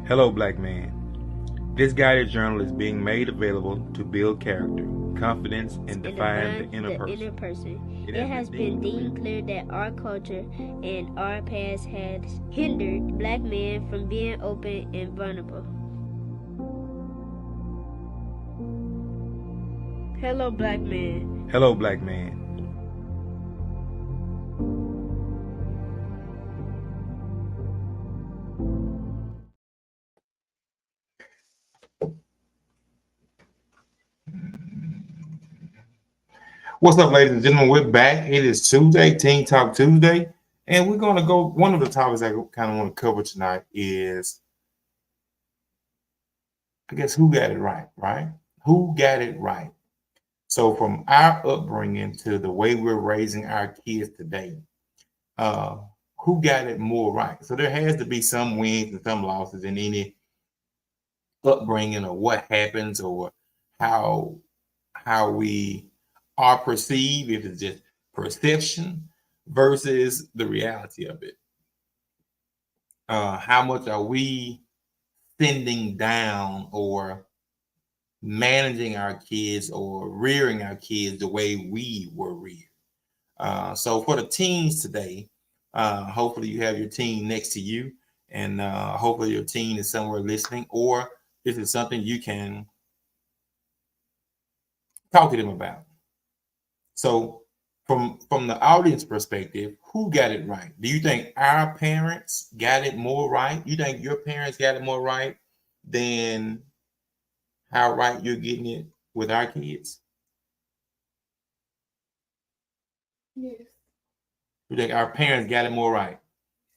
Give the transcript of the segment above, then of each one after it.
Hello, black man. This guided journal is being made available to build character, confidence, and define the inner person. It has been deemed clear that our culture and our past has hindered black men from being open and vulnerable. Hello, black man. Hello, black man. What's up, ladies and gentlemen? We're back. It is Tuesday, Teen Talk Tuesday, and we're going to go. One of the topics I kind of want to cover tonight is, I guess, who got it right, right? Who got it right? So, from our upbringing to the way we're raising our kids today, who got it more right? So, there has to be some wins and some losses in any upbringing, or what happens, or how we are perceived, if it's just perception versus the reality of it. How much are we sending down or managing our kids or rearing our kids the way we were reared? So for the teens today, hopefully you have your teen next to you, and hopefully your teen is somewhere listening, or this is something you can talk to them about. So from the audience perspective, who got it right? Do you think our parents got it more right? You think your parents got it more right than how right you're getting it with our kids? Yes. You think our parents got it more right?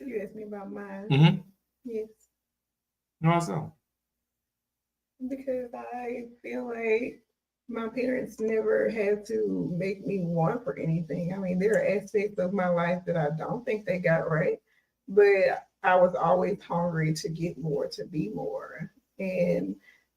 You asked me about mine. Mm-hmm. Yes. No, so. Because I feel like my parents never had to make me want for anything. I mean, there are aspects of my life that I don't think they got right, but I was always hungry to get more, to be more. And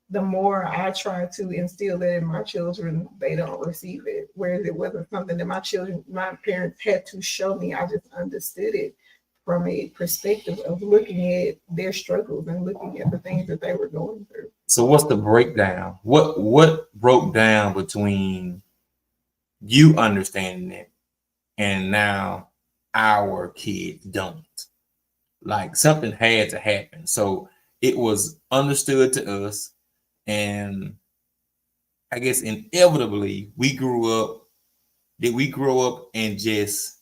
the more I try to instill that in my children, they don't receive it. Whereas it wasn't something that my parents had to show me. I just understood it from a perspective of looking at their struggles and looking at the things that they were going through. So what's the breakdown? What broke down between you understanding it and now our kids don't? Like something had to happen. So it was understood to us, and I guess inevitably we grew up. Did we grow up and just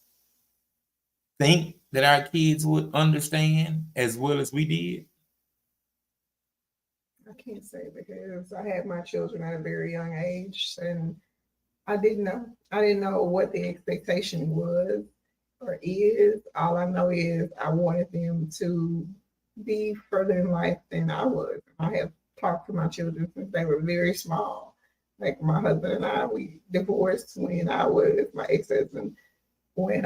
think that our kids would understand as well as we did? I can't say because I had my children at a very young age and I didn't know. I didn't know what the expectation was or is. All I know is I wanted them to be further in life than I was. I have talked to my children since they were very small. Like my husband and I, we divorced when I was my ex-husband when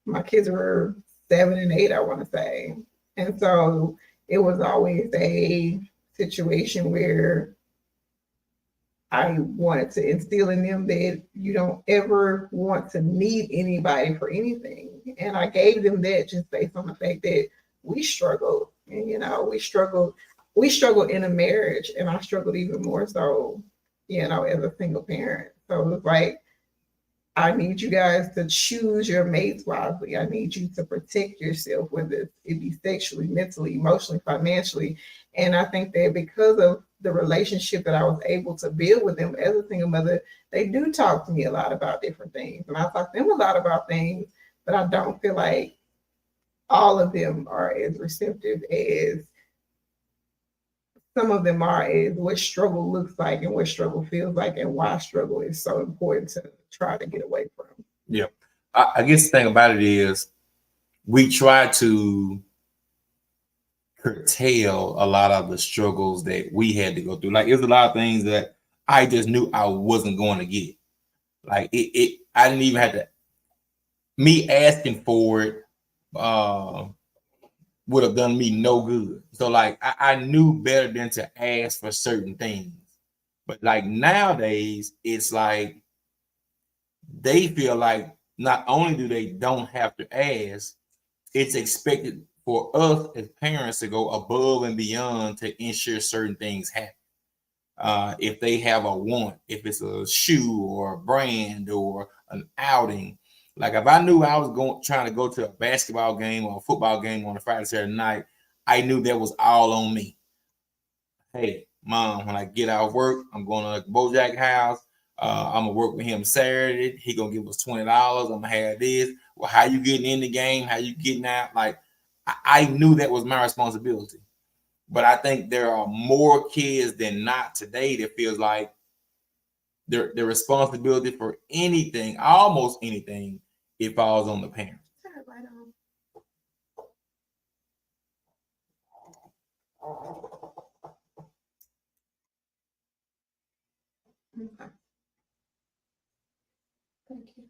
my kids were 7 and 8, I want to say. And so it was always a situation where I wanted to instill in them that you don't ever want to need anybody for anything. And I gave them that just based on the fact that we struggled. And we struggled in a marriage, and I struggled even more so, as a single parent. So it was like I need you guys to choose your mates wisely. I need you to protect yourself, whether it be sexually, mentally, emotionally, financially. And I think that because of the relationship that I was able to build with them as a single mother, they do talk to me a lot about different things. And I talk to them a lot about things, but I don't feel like all of them are as receptive as some of them are, as what struggle looks like and what struggle feels like and why struggle is so important to try to get away from. Yeah. I guess the thing about it is we try to curtail a lot of the struggles that we had to go through. Like there's a lot of things that I just knew I wasn't going to get. Like I didn't even have to, me asking for it would have done me no good. So like I knew better than to ask for certain things. But like nowadays, it's like they feel like not only do they don't have to ask, it's expected for us as parents to go above and beyond to ensure certain things happen. If they have a want, if it's a shoe or a brand or an outing, like if I knew I was trying to go to a basketball game or a football game on a Friday, Saturday night, I knew that was all on me. Hey, mom, when I get out of work, I'm going to Bojack house. I'm gonna work with him Saturday. He gonna give us $20. I'm gonna have this. Well, how you getting in the game? How you getting out? Like I knew that was my responsibility. But I think there are more kids than not today that feels like their responsibility for anything, almost anything, it falls on the parents. Okay. Thank you.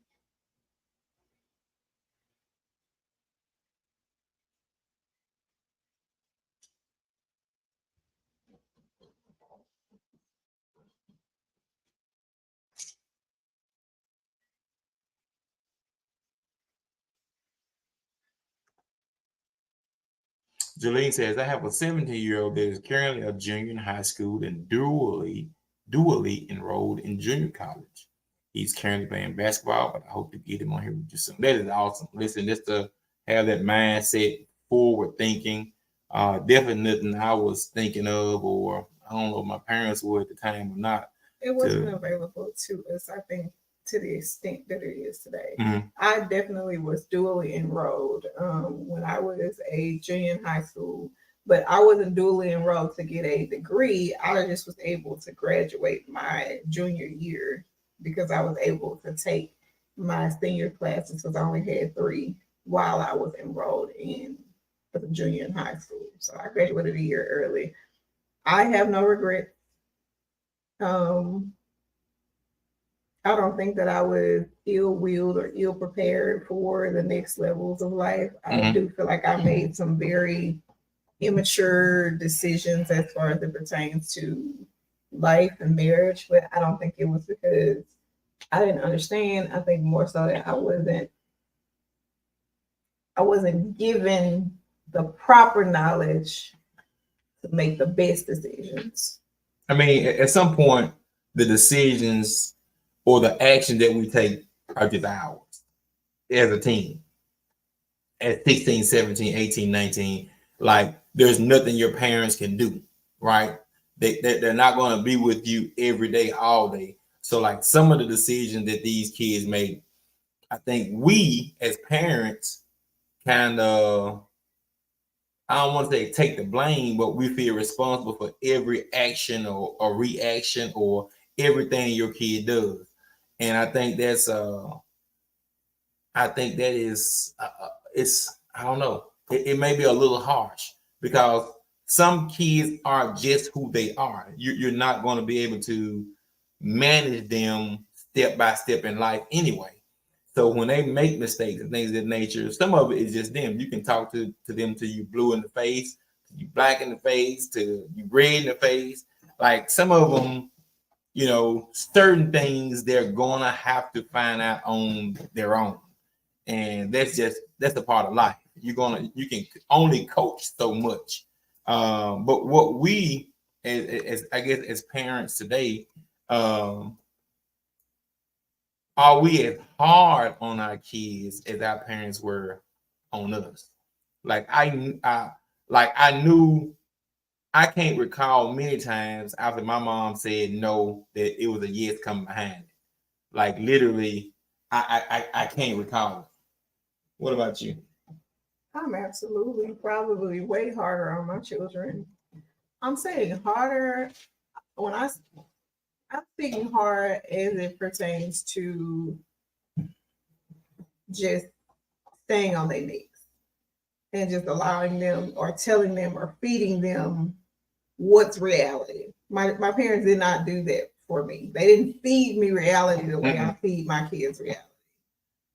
Jolene says, I have a 17-year-old that is currently a junior in high school and dually enrolled in junior college. He's currently playing basketball, but I hope to get him on here with you soon. That is awesome. Listen, just to have that mindset, forward thinking, definitely nothing I was thinking of, or I don't know if my parents were at the time or not. It wasn't available to us, I think, to the extent that it is today. Mm-hmm. I definitely was dually enrolled when I was a junior in high school, but I wasn't dually enrolled to get a degree. I just was able to graduate my junior year because I was able to take my senior classes because I only had 3 while I was enrolled in the junior in high school. So I graduated a year early. I have no regrets. I don't think that I was ill-willed or ill-prepared for the next levels of life. I do feel like I made some very immature decisions as far as it pertains to life and marriage, but I don't think it was because I didn't understand. I think more so that I wasn't given the proper knowledge to make the best decisions. I mean, at some point, the decisions or the action that we take are just ours as a team. At 16, 17, 18, 19, like there's nothing your parents can do, right? They're not going to be with you every day, all day. So like some of the decisions that these kids make, I think we as parents kind of, I don't want to say take the blame, but we feel responsible for every action or reaction or everything your kid does. And I think that's it's I don't know. It may be a little harsh because some kids are just who they are. You're not going to be able to manage them step by step in life anyway. So when they make mistakes and things of that nature, some of it is just them. You can talk to them till you blue in the face, you black in the face, to you red in the face. Like some of them, you know, certain things they're gonna have to find out on their own, and that's a part of life. You can only coach so much, but what we as I guess as parents today, are we as hard on our kids as our parents were on us? Like I knew. I can't recall many times after my mom said no that it was a yes coming behind it. Like literally, I can't recall it. What about you? I'm absolutely probably way harder on my children. I'm saying harder when I'm speaking hard as it pertains to just staying on their necks and just allowing them or telling them or feeding them what's reality. My parents did not do that for me. They didn't feed me reality the way I feed my kids reality.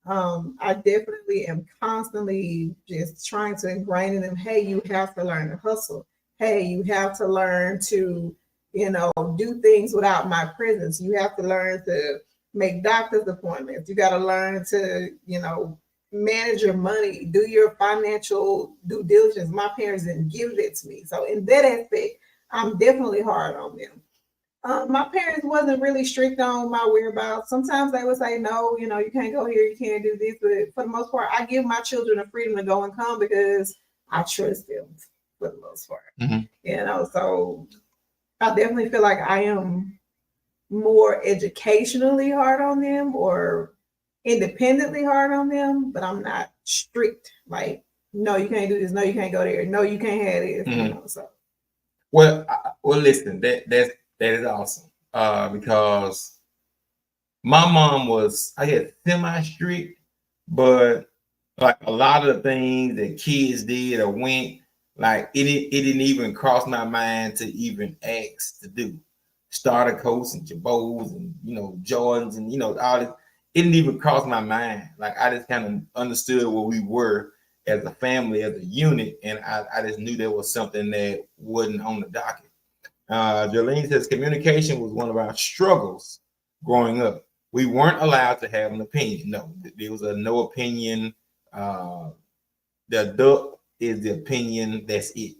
I definitely am constantly just trying to ingrain in them, hey, you have to learn to hustle. Hey, you have to learn to, do things without my presence. You have to learn to make doctor's appointments. You got to learn to, manage your money, do your financial due diligence. My parents didn't give that to me. So in that aspect, I'm definitely hard on them. My parents wasn't really strict on my whereabouts. Sometimes they would say, no, you can't go here, you can't do this. But for the most part, I give my children the freedom to go and come because I trust them for the most part. Mm-hmm. So I definitely feel like I am more educationally hard on them or independently hard on them, but I'm not strict. Like, no, you can't do this. No, you can't go there. No, you can't have this. Mm-hmm. So. Well, listen, that is awesome. Because my mom was, I guess, semi-strict, but like a lot of the things that kids did or went, like it didn't even cross my mind to even ask to do. Starter coats and Jabos and Jordans and all this. It didn't even cross my mind. Like I just kind of understood where we were as a family, as a unit, and I just knew there was something that wasn't on the docket. Jolene says communication was one of our struggles growing up. We weren't allowed to have an opinion. No, there was a no opinion. The adult is the opinion. That's it.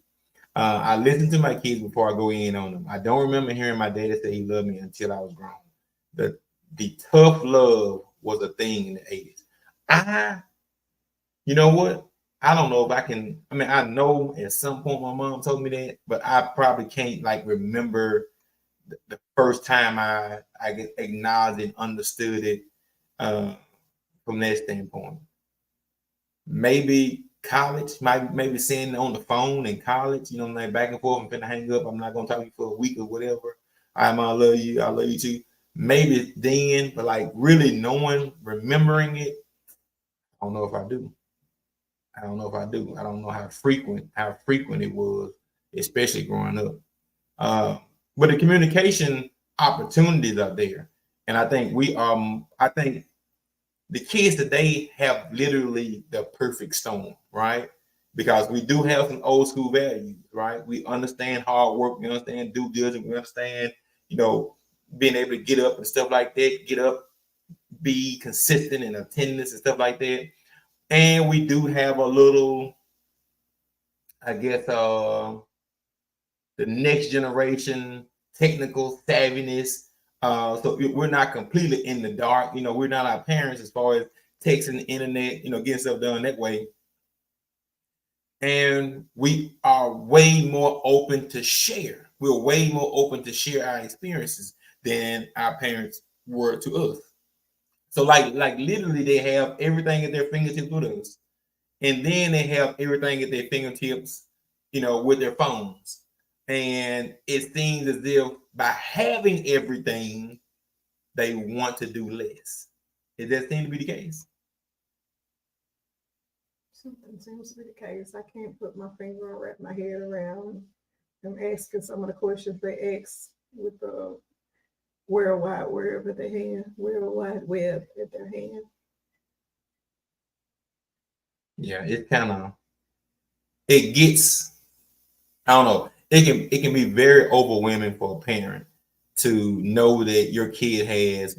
I listen to my kids before I go in on them. I don't remember hearing my daddy say he loved me until I was grown. The tough love was a thing in the 80s. You know what? I don't know if I can. I mean, I know at some point my mom told me that, but I probably can't like remember the first time I acknowledged and understood it from that standpoint. Maybe college, maybe saying on the phone in college, like back and forth. I'm finna hang up. I'm not gonna talk to you for a week or whatever. I love you. I love you too. Maybe then, but like really knowing, remembering it, I don't know if I do. I don't know if I do. I don't know how frequent it was, especially growing up. But the communication opportunities are there, and I think I think the kids today have literally the perfect storm, right? Because we do have some old school values, right? We understand hard work, we understand due diligence, we understand, being able to get up and stuff like that. Get up, be consistent in attendance and stuff like that. And we do have a little, I guess, the next generation technical savviness. So we're not completely in the dark. We're not our parents as far as texting the internet, getting stuff done that way. And we are way more open to share. We're way more open to share our experiences than our parents were to us. So like literally they have everything at their fingertips with us. And then they have everything at their fingertips, with their phones. And it seems as if by having everything, they want to do less. Does that seem to be the case? Something seems to be the case. I can't put my finger or wrap my head around them asking some of the questions they ask with the World Wide Web at their hand, World Wide Web at their hand. Yeah, it gets, I don't know, it can be very overwhelming for a parent to know that your kid has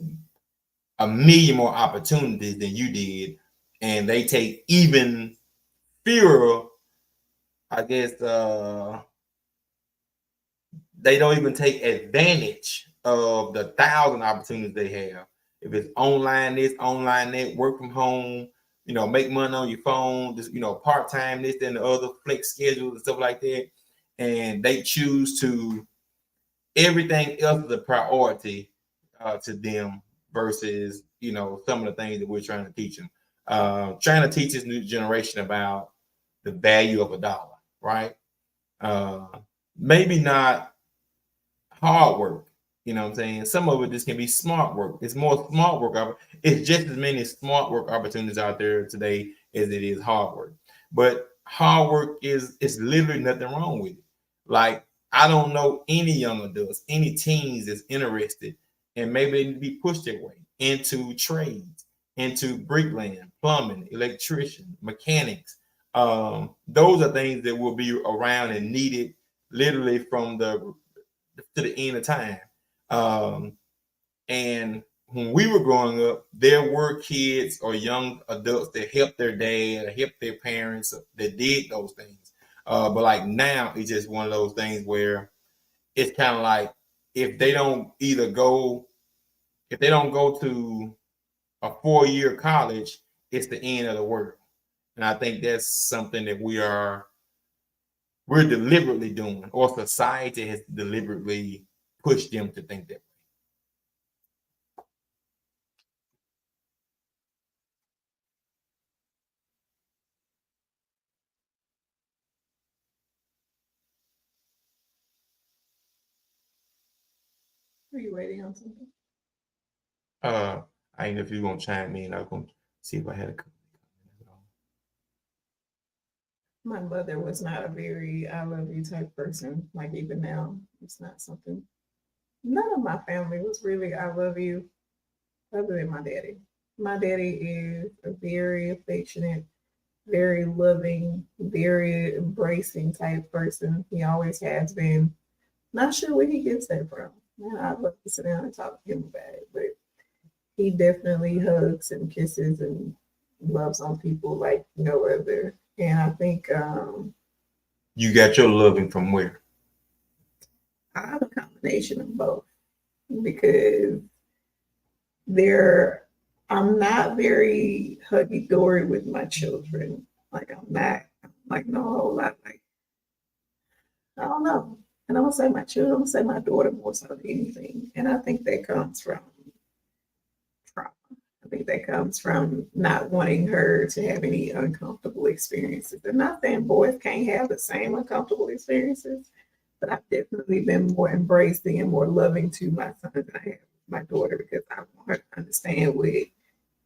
a million more opportunities than you did, and they take even fewer, I guess, they don't even take advantage of the 1,000 opportunities they have. If it's online this, online that, work from home, make money on your phone, just, part-time this and the other, flex schedules and stuff like that. And they choose to, everything else is a priority to them versus, some of the things that we're trying to teach them. Trying to teach this new generation about the value of a dollar, right? Maybe not hard work. You know what I'm saying? Some of it just can be smart work. It's more smart work. It's just as many smart work opportunities out there today as it is hard work. But hard work is literally nothing wrong with it. Like, I don't know any young adults, any teens that's interested, and maybe they need to be pushed their way into trades, into bricklaying, plumbing, electrician, mechanics. Those are things that will be around and needed literally from to the end of time. And when we were growing up, there were kids or young adults that helped their dad, or helped their parents, that did those things. But like now, it's just one of those things where it's kind of like if they don't go to a 4-year college, it's the end of the world. And I think that's something that we're deliberately doing, or society has deliberately pushed them to think that. Are you waiting on something? I ain't know if you're gonna chime in. I'm gonna see if I had a couple. My mother was not a very I love you type person. Like even now, it's not something. None of my family was really I love you, other than my daddy. My daddy is a very affectionate, very loving, very embracing type person. He always has been. Not sure where he gets that from. Man, I'd love to sit down and talk to him about it, but he definitely hugs and kisses and loves on people like no other. And I think You got your loving from where? I have a combination of both because I'm not very huggy dory with my children. Like I'm like no whole lot. Like I don't know. And I'm gonna say my children, I'm gonna say my daughter more so than anything. And I think that comes from trauma. I think that comes from not wanting her to have any uncomfortable experiences. And not saying boys can't have the same uncomfortable experiences, but I've definitely been more embracing and more loving to my son than I have my daughter because I want her to understand what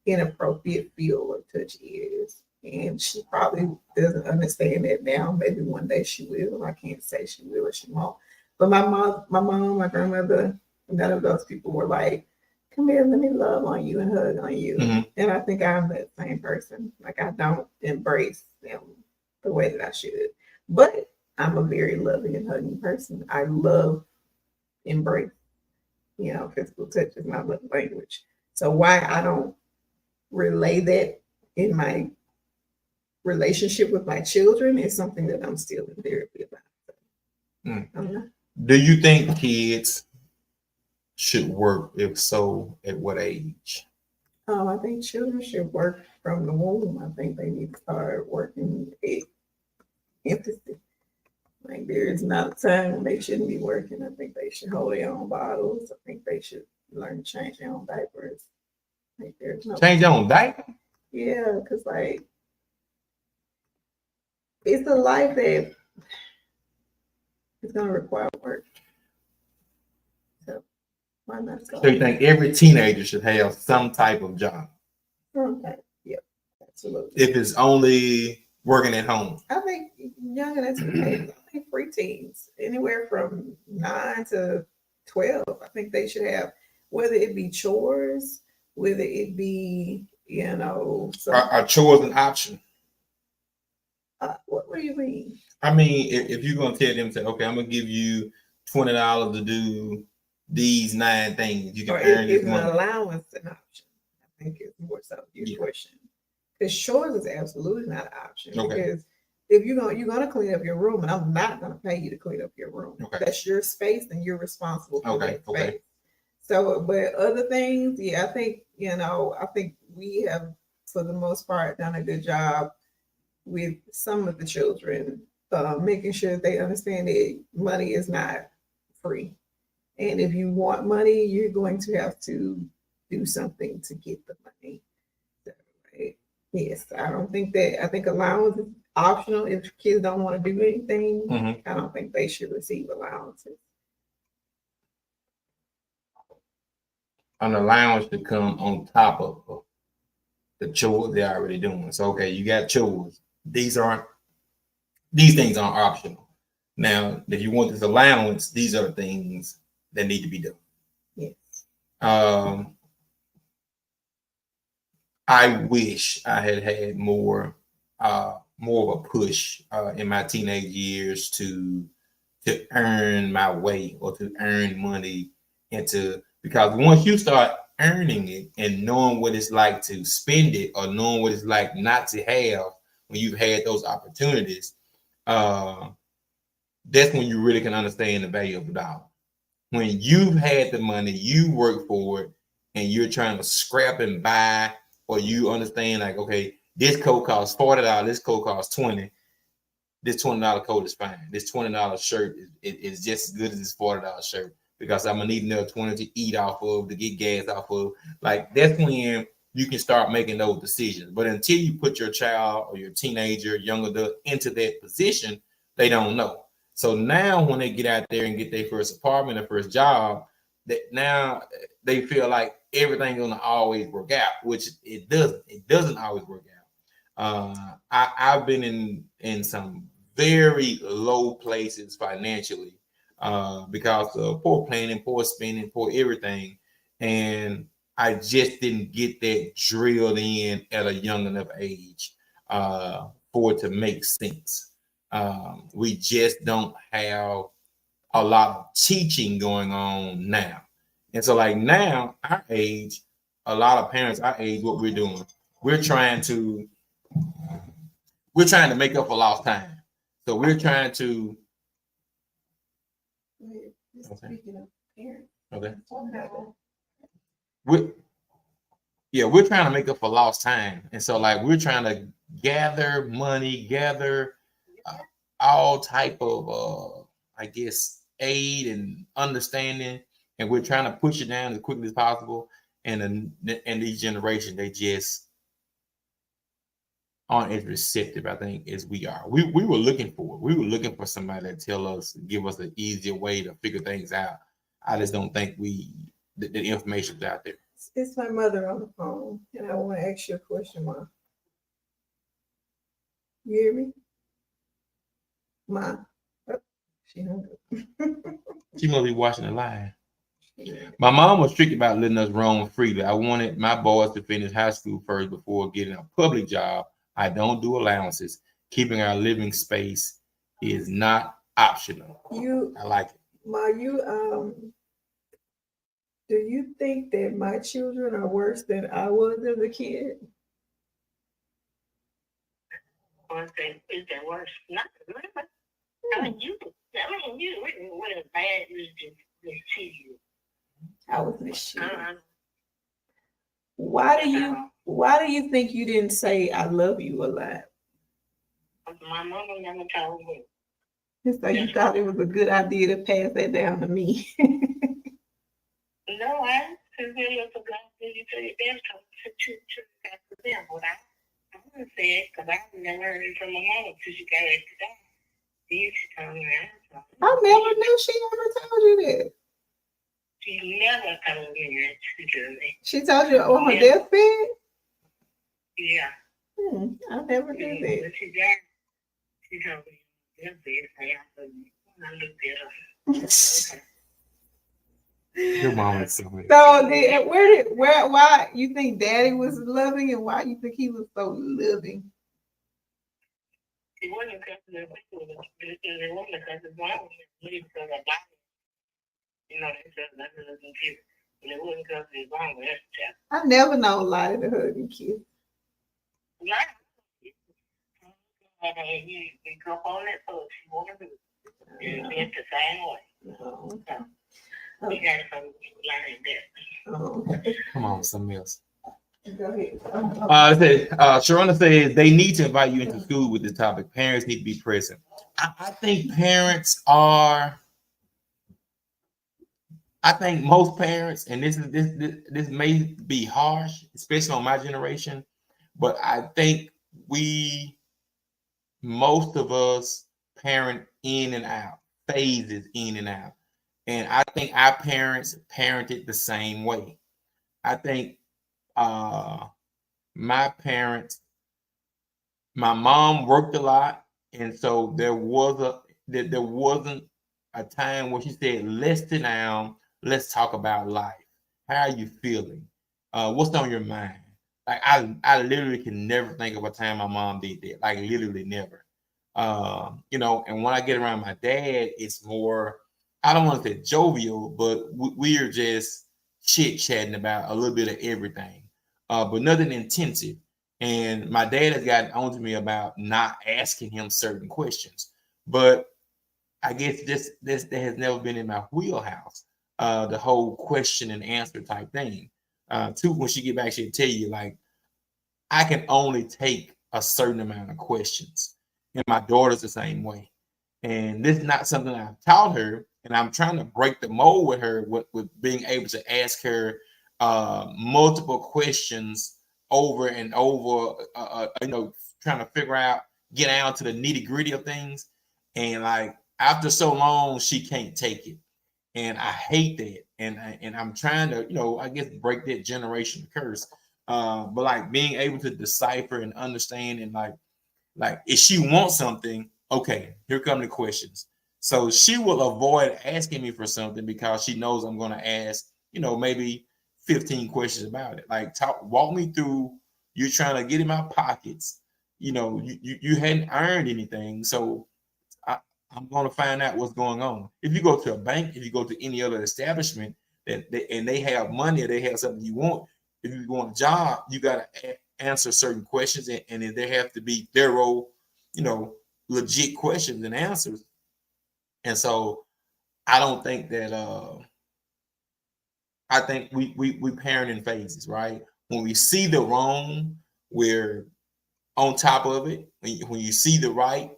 inappropriate feel or touch is. And she probably doesn't understand that now. Maybe one day she will. I can't say she will or she won't. But my mom, my grandmother, none of those people were like, come here, let me love on you and hug on you. Mm-hmm. And I think I'm that same person. Like I don't embrace them the way that I should. But I'm a very loving and hugging person. I love embrace. Physical touch is my love language. So why I don't relay that in my relationship with my children is something that I'm still in therapy about. Do you think kids should work? If so, at what age? I think children should work from the womb. I think they need to start working at infancy. Like there is not a time when they shouldn't be working. I think they should hold their own bottles. I think they should learn to change their own diapers. Like there's no change their own diaper. Yeah, because like it's a life that it's gonna require work. So why not? So you think every teenager should have some type of job? Okay. Yep. Absolutely. If it's only working at home. I think younger than teenagers, I think preteens, anywhere from 9 to 12, I think they should have, whether it be chores, whether it be, Are chores an option? What do you mean? I mean, if you're gonna tell them, say, okay, I'm gonna give you $20 to do these 9 things, you can earn this money. Is an allowance an option? I think it's more so your question. Because chores is absolutely not an option. Okay. Because if you're gonna clean up your room, and I'm not gonna pay you to clean up your room. Okay. That's your space, and you're responsible for that space. Okay. So, but other things, I think we have, for the most part, done a good job with some of the children, making sure that they understand that money is not free. And if you want money, you're going to have to do something to get the money. So, right? Yes, I think allowance is optional. If kids don't want to do anything, I don't think they should receive allowances. An allowance to come on top of the chores they're already doing. So, okay, you got chores. These things aren't optional. Now, if you want this allowance, these are the things that need to be done. Yes. I wish I had more of a push in my teenage years to earn my way or to earn money because once you start earning it and knowing what it's like to spend it or knowing what it's like not to have when you've had those opportunities, that's when you really can understand the value of the dollar. When you've had the money, you work for it, and you're trying to scrap and buy, or you understand like, okay, this coat costs $40, this coat costs $20. This $20 coat is fine. This $20 shirt is just as good as this $40 shirt because I'm gonna need another 20 to eat off of, to get gas off of. Like that's when you can start making those decisions. But until you put your child or your teenager, young adult into that position, they don't know. So now when they get out there and get their first apartment or first job, that now they feel like everything's gonna always work out, which it doesn't. It doesn't always work out. I've been in some very low places financially because of poor planning, poor spending, poor everything, and I just didn't get that drilled in at a young enough age for it to make sense. We just don't have a lot of teaching going on now. And so like now, our age, a lot of parents our age, what we're doing, we're trying to make up for lost time. So we're trying to Speaking of parents, okay. okay. We're trying to make up for lost time. And so like we're trying to gather money, gather all type of I guess aid and understanding, and we're trying to push it down as quickly as possible. And these generation, they just aren't as receptive, I think, as we are. We were looking for it. We were looking for somebody to tell us, give us an easier way to figure things out. I just don't think the information's out there. It's my mother on the phone, and I want to ask you a question, Ma. You hear me? Ma. Oh, she hung up. She must be watching the live. My mom was strict about letting us roam freely. I wanted my boys to finish high school first before getting a public job. I don't do allowances. Keeping our living space is not optional. I like it. Ma, do you think that my children are worse than I was as a kid? One thing is that worse. Not really. I mean, you were bad to see you. I was mischievous. Why do you think you didn't say I love you a lot? My mama never told me. So you thought it was a good idea to pass that down to me. No, I really forgot that you said them to them. But I wouldn't say it because I never heard it from my mama until she got it today. She told me that. I never knew she ever told you that. She never told me that. She told you on her deathbed? Yeah. I never knew that. She told me deathbed. I looked at her. Your mom is so weird. So why you think Daddy was loving and why you think he was so loving? It wasn't because of the it wasn't because of mom was really because of body. You know, they said nothing doesn't kiss. And it wasn't because of his mom, that's the child. I never known Lottie to hug and kiss. Yeah. And he grew up on that, so she wanted to do it. It's the same way. Oh, okay. We got some learning that. Oh, okay. Come on, something else. Go ahead. Sharona says they need to invite you into school with this topic. Parents need to be present. I think parents are. I think most parents, and this may be harsh, especially on my generation, but I think most of us parent in and out, phases in and out. And I think our parents parented the same way. I think my mom worked a lot, and so there wasn't a time where she said, "Let's sit down, let's talk about life. How are you feeling? What's on your mind?" Like I literally can never think of a time my mom did that. Like literally never. And when I get around my dad, it's more, I don't want to say jovial, but we're just chit chatting about a little bit of everything, but nothing intensive. And my dad has gotten on to me about not asking him certain questions, but I guess this that has never been in my wheelhouse. The whole question and answer type thing. Too, when she get back, she'll tell you like I can only take a certain amount of questions, and my daughter's the same way. And this is not something I've taught her, and I'm trying to break the mold with her with being able to ask her multiple questions over and over. Trying to figure out, get down to the nitty gritty of things, and like after so long, she can't take it, and I hate that. And I'm trying to, I guess break that generation curse. But like being able to decipher and understand, and like if she wants something, okay, here come the questions. So she will avoid asking me for something because she knows I'm going to ask, maybe 15 questions about it. Like walk me through. You're trying to get in my pockets. You hadn't earned anything, so I'm going to find out what's going on. If you go to a bank, if you go to any other establishment and they have money or they have something you want, if you go on a job, you got to answer certain questions, and there have to be thorough, legit questions and answers. And so I don't think that I think we parent in phases, right? When we see the wrong, we're on top of it. When you see the right,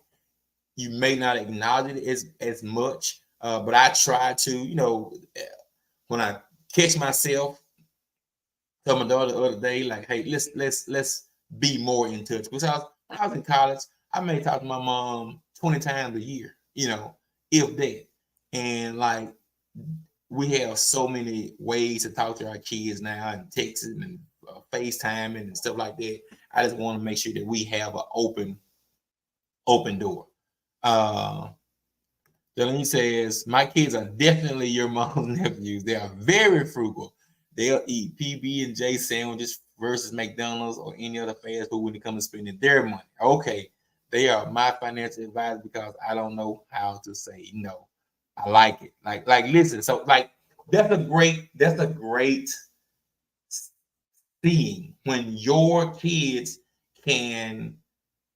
you may not acknowledge it as much. But I try to, when I catch myself, tell my daughter the other day, like, hey, let's be more in touch. Because when I was in college, I may talk to my mom 20 times a year, if that. And like we have so many ways to talk to our kids now, and texting and FaceTime and stuff like that. I just want to make sure that we have an open door. Delaney says, my kids are definitely your mom's nephews. They are very frugal. They'll eat PB&J sandwiches versus McDonald's or any other fast food when it comes to spending their money. Okay, they are my financial advisor because I don't know how to say no. I like it. Like listen, so like that's a great seeing when your kids can,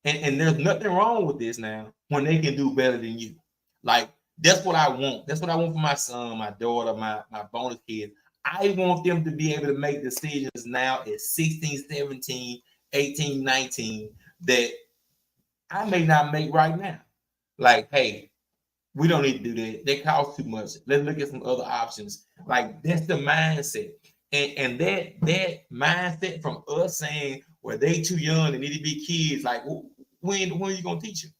and there's nothing wrong with this now, when they can do better than you. Like that's what I want. That's what I want for my son, my daughter, my bonus kids. I want them to be able to make decisions now at 16, 17, 18, 19 that I may not make right now. Like, hey, we don't need to do that. They cost too much. Let's look at some other options. Like that's the mindset. And that mindset from us saying, well, they too young, they need to be kids. Like, when are you gonna teach them?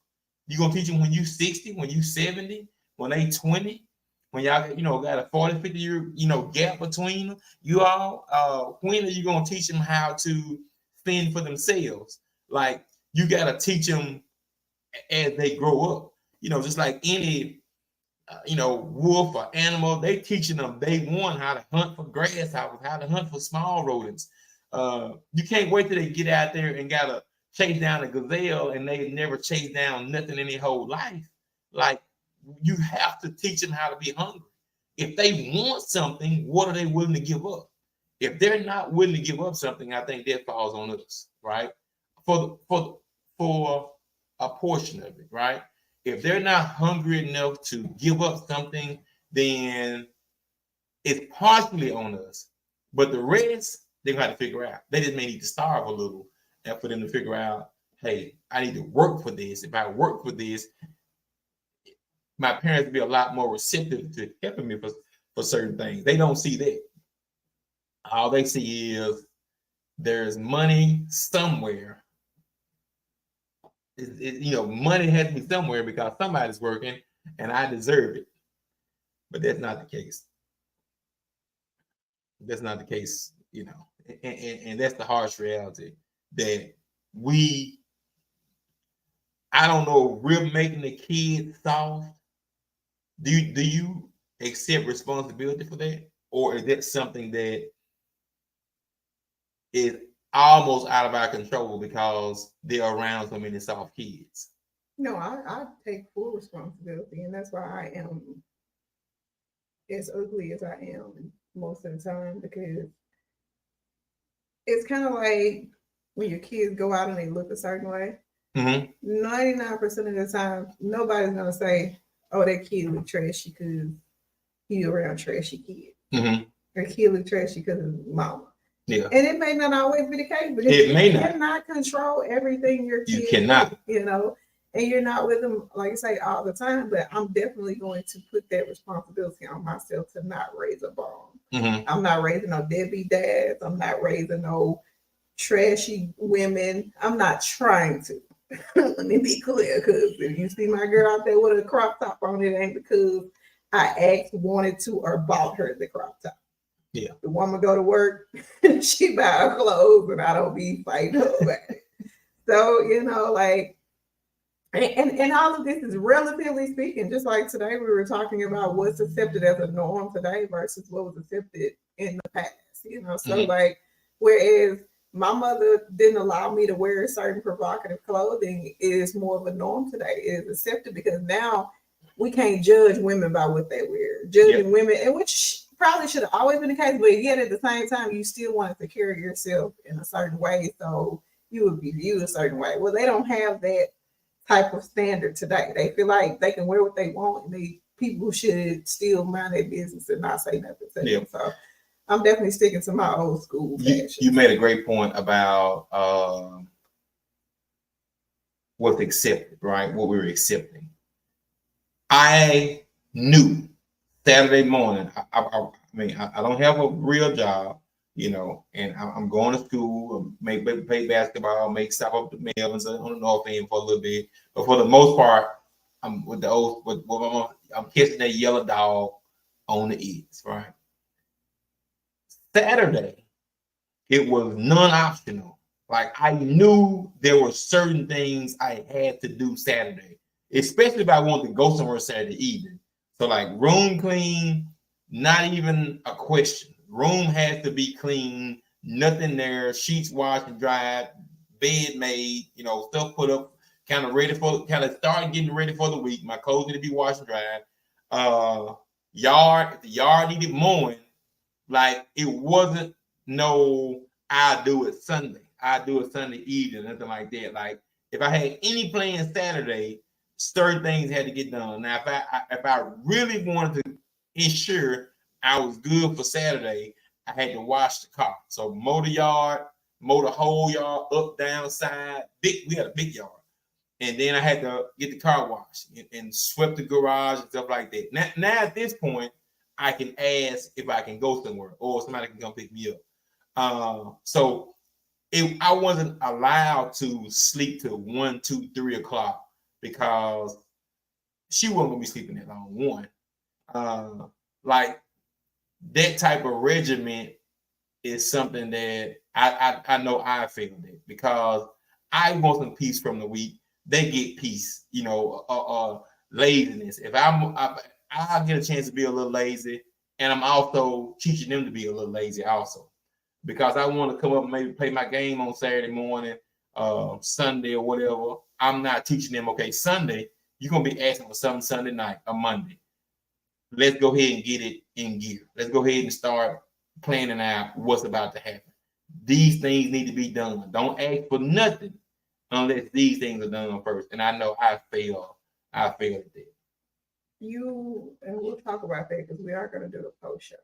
You gonna teach them when you 60, when you 70, when they 20, when y'all got a 40, 50 year gap between them? You all, when are you gonna teach them how to fend for themselves? Like you gotta teach them as they grow up. Just like any wolf or animal, they teaching them day one how to hunt for grasshoppers, how to hunt for small rodents. You can't wait till they get out there and gotta chase down a gazelle, and they never chase down nothing in their whole life. Like you have to teach them how to be hungry. If they want something, what are they willing to give up? If they're not willing to give up something, I think that falls on us, right? For a portion of it, right? If they're not hungry enough to give up something, then it's partially on us. But the rest, they're going to have to figure out. They just may need to starve a little and for them to figure out, hey, I need to work for this. If I work for this, my parents will be a lot more receptive to helping me for certain things. They don't see that. All they see is there's money somewhere. Money has to be somewhere because somebody's working and I deserve it. But that's not the case. That's not the case, and that's the harsh reality that I don't know, we're making the kids soft. Do you accept responsibility for that? Or is that something that is almost out of our control because they're around so many soft kids? No, I take full responsibility, and that's why I am as ugly as I am. most of the time because it's kind of like when your kids go out and they look a certain way. Mm-hmm. 99% of the time, nobody's gonna say, "Oh, that kid look trashy because he around trashy kids." Mm-hmm. Or kid look trashy because of his mama. Yeah. And it may not always be the case, but It may you not. cannot control everything your You kids cannot. do, you know, and you're not with them, like I say, all the time. But I'm definitely going to put that responsibility on myself to not raise a bomb. Mm-hmm. I'm not raising no deadbeat dads. I'm not raising no trashy women. I'm not trying to. Let me be clear, because if you see my girl out there with a crop top on, it ain't because I asked, wanted to, or bought her the crop top. Yeah. The woman go to work, she buy her clothes, and I don't be fighting her about it. So, you know, like, and all of this is relatively speaking, just like today we were talking about what's accepted as a norm today versus what was accepted in the past, you know. So like, whereas my mother didn't allow me to wear certain provocative clothing, it is more of a norm today. It is accepted because now we can't judge women by what they wear. Judging women, and which probably should have always been the case, but yet at the same time, you still wanted to carry yourself in a certain way, so you would be viewed a certain way. Well, they don't have that type of standard today. They feel like they can wear what they want, and people should still mind their business and not say nothing to them. So I'm definitely sticking to my old school fashion. You made a great point about what's accepted, right? What we were accepting. I knew Saturday morning. I mean, I don't have a real job, you know, and I'm going to school, play basketball, stop up the Melvins on the north end for a little bit, but for the most part, I'm with my mom. I'm kissing that yellow dog on the ears, right? Saturday, it was non-optional. Like, I knew there were certain things I had to do Saturday, especially if I wanted to go somewhere Saturday evening. So like room clean, not even a question. Room has to be clean, nothing there, sheets washed and dried, bed made, you know, stuff put up, kind of start getting ready for the week. My clothes need to be washed and dried. If the yard needed mowing, like it wasn't I'll do it Sunday. I'll do it Sunday evening, nothing like that. Like if I had any plans Saturday, certain things had to get done. Now, if I really wanted to ensure I was good for Saturday, I had to wash the car. So mow the yard, mow the whole yard, up, down, side. We had a big yard. And then I had to get the car washed and swept the garage and stuff like that. Now at this point, I can ask if I can go somewhere or somebody can come pick me up. I wasn't allowed to sleep till 1, 2, 3 o'clock because she wasn't gonna be sleeping that long. One, like that type of regiment is something that I know I failed it because I want some peace from the week. They get peace, you know, laziness. If I get a chance to be a little lazy, and I'm also teaching them to be a little lazy also, because I want to come up and maybe play my game on Saturday morning, Sunday or whatever. I'm not teaching them, okay, Sunday, you're going to be asking for something Sunday night or Monday. Let's go ahead and get it in gear. Let's go ahead and start planning out what's about to happen. These things need to be done. Don't ask for nothing unless these things are done first. And I know I failed at that. And we'll talk about that because we are going to do a post show.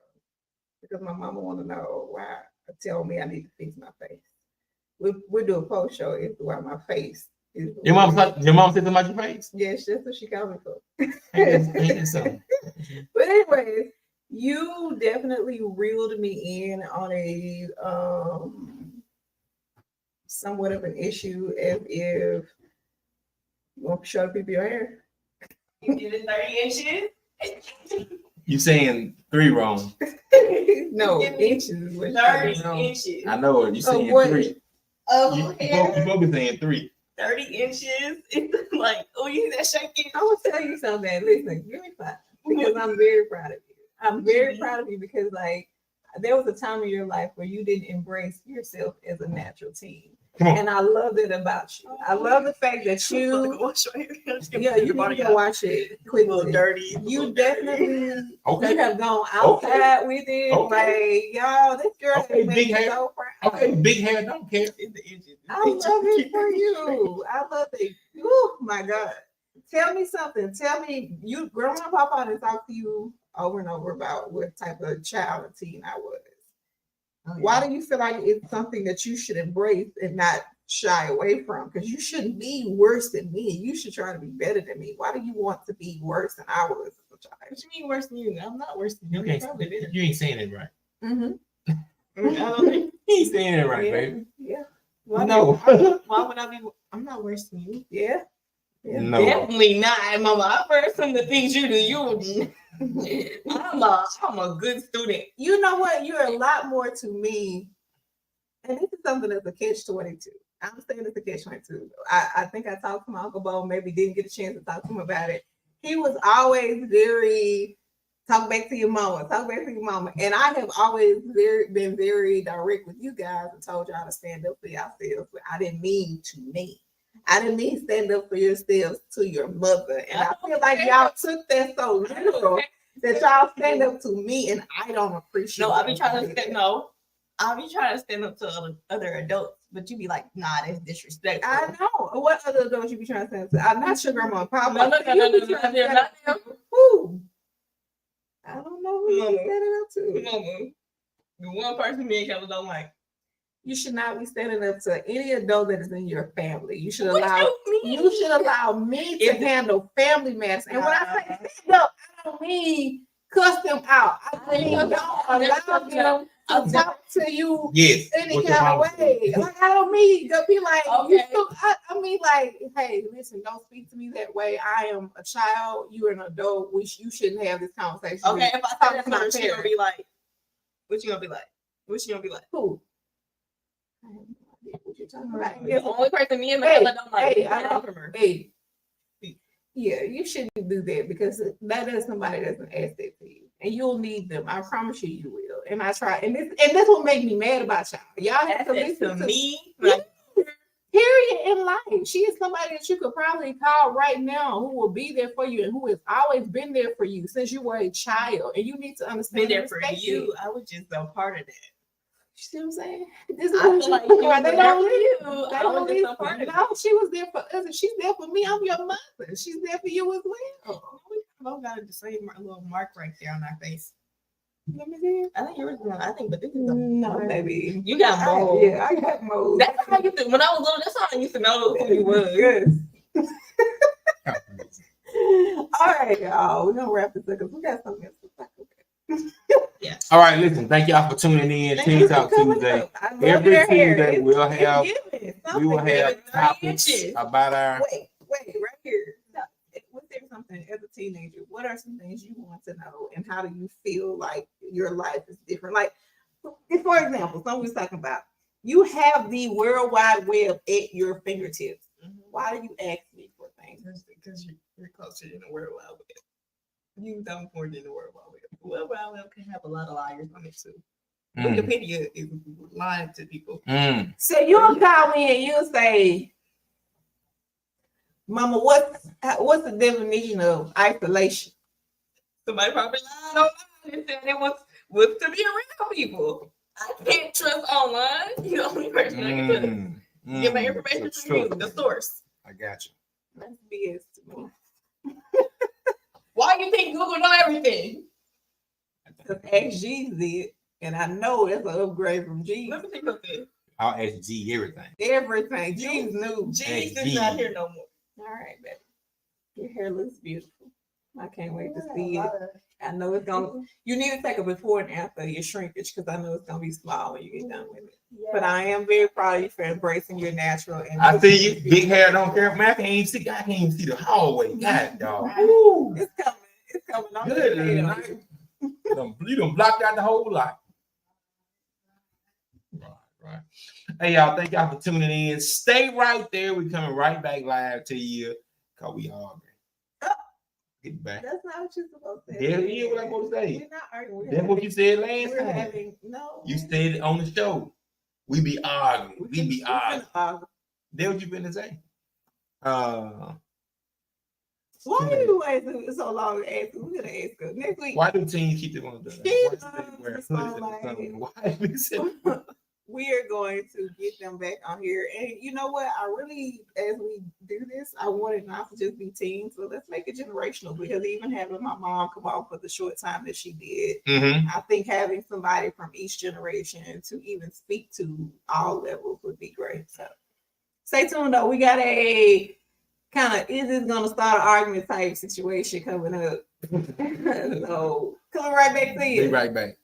Because my mama want to know why tell me I need to fix my face. We'll do a post show as to why my face is. Your mom said something about your face? Yes, that's what she called me for. Ain't so. But anyways, you definitely reeled me in on a somewhat of an issue as if you want to show people your hair. You did it 30 inches? You saying 3 wrong. No, inches. 30 inches. I know it. You saying 3. You both be saying 3. 30 inches. It's like, oh, you that shaking. I will tell you something. Listen, give me 5 because I'm very proud of you. I'm very proud of you because, like, there was a time in your life where you didn't embrace yourself as a natural teen. Come on. And I love it about you. I love the fact that you, yeah, you need to watch it A little quickly. dirty. You definitely Okay. you have gone outside with it. Okay. Like, y'all, this girl Okay, has made big me hair. so proud. Okay, big hair, don't care. In the engine. I love it for you. I love it. Oh my God. Tell me something. Tell me, you growing up, Papa, and talk to you over and over about what type of child and teen I was. Oh, yeah. Why do you feel like it's something that you should embrace and not shy away from? Because you shouldn't be worse than me. You should try to be better than me. Why do you want to be worse than I was as a child? What you mean worse than you? I'm not worse than you. You I'm probably ain't, better. you ain't saying it right. Mm-hmm. I don't think. You ain't saying it right, Yeah. baby. Yeah. Why No. Why would I be? I'm not worse than you. Yeah. Yeah. No. Definitely not, Mama. I heard some of the things you do. You, I'm a good student. You know what? You're a lot more to me. And this is something that's a catch-22. I'm saying it's a catch-22. I think I talked to my Uncle Bo, maybe didn't get a chance to talk to him about it. He was always very talk back to your mama, talk back to your mama. And I have always been very direct with you guys and told y'all to stand up for yourselves. But I didn't mean to me. I didn't mean stand up for yourselves to your mother. And I feel like y'all took that so literal that y'all stand up to me and I don't appreciate it. No, I be trying to stand. No, I be trying to stand up to other adults, but you be like, nah, that's disrespectful. I know. What other adults you be trying to stand to? I'm not your grandma and papa. No, they're not them. Who? I don't know who Mama. you standing up to. Mama, the one person me and Kelly don't like. You should not be standing up to any adult that is in your family. You should What allow you mean? you should allow me to If- handle family matters. And when I say stand up, I don't mean cuss them out. I mean don't allow them to talk to you Yes. any What's the kind of problem? way. Like I don't mean to be like you Okay. still, I mean like, hey, listen, don't speak to me that way. I am a child, you're an adult. You shouldn't have this conversation. Okay, if I Talk say that to to her, my she gonna parents. be like, what you gonna be like? What you gonna be like? Who? I have no idea what you're talking about. The only person me and Hey, Michaela don't like. hey, is I know. from her. Hey, yeah, you shouldn't do that because that is somebody that's an asset to you, and you'll need them. I promise you, you will. And I try, and this will make me mad about y'all. Y'all have to That's listen to to me. Yeah. Like, Period in life. She is somebody that you could probably call right now who will be there for you and who has always been there for you since you were a child. And you need to understand been there and for respect you. it. I was just a part of that. You see what I'm saying? This is I what feel like you- she was they there don't for listen. you. They I don't was just a listen. part of it. No, she was there for us. If she's there for me, I'm your mother. She's there for you as well. We both got the same little mark right there on our face. Let me see. I think yours is one. I think, but this is a No, baby. You got mold. Yeah, I got mold. That's how I used to. When I was little, that's how I used to know who you was. Yes. All right, y'all. We're gonna wrap this up because we got something else to talk about. All right, listen. Thank y'all for tuning in. Thank Teen you for Talk coming Tuesday. up. I love Every your hair. Tuesday It's- we'll it's have giving we will something. have It's 30 topics inches. about our. Wait, right here. Now, was there something as a teenager? What are some things you want to know, and how do you feel like your life is different? Like, for example, someone was talking about you have the World Wide Web at your fingertips. Why do you ask me for things? Because you're closer in the World Wide Web. You don't more than the World Wide Web. The World Wide Web can have a lot of liars on it too. Mm, Wikipedia is lying to people. mm. So you'll call me and you'll say, "Mama, what's the definition of isolation?" Somebody probably lied online and said it was to be around people. I can't trust online. You're the only person I can trust. Get my information That's from you, true. the source. I got you. That's BS to me. Why do you think Google know everything? Because Ask did, and I know that's an upgrade from G. Let me think of this. I'll ask G everything. Everything. G's new. G's Hey, is not here no more. All right, baby. Your hair looks beautiful. I can't wait to see it. I know it's gonna. You need to take a before and after your shrinkage because I know it's gonna be small when you get done with it. But I am very proud of you for embracing your natural. And I see you. Big hair don't care. Man, I can't even see the hallway. God, dog. Woo. It's coming. It's coming. I'm Good just saying. night. You done blocked out the whole lot. Right. Hey, y'all. Thank y'all for tuning in. Stay right there. We're coming right back live to you because we arguing. Get back. That's not what you're supposed to say. Yeah, yeah, what I'm supposed to say. We're not arguing. That's what you said last We're time. having no. You said it on the show. We be arguing. We be arguing. Argue. That's what you been to say. Why are you waiting so long to ask? We're gonna ask her next week. Why do teens keep them on the Why? We are going to get them back on here. And you know what? I really, as we do this, I want it not to just be teens. So let's make it generational, because even having my mom come on for the short time that she did, I think having somebody from each generation to even speak to all levels would be great. So stay tuned though. We got a kind of, is this going to start an argument type situation coming up? So coming right back to you. Be right back.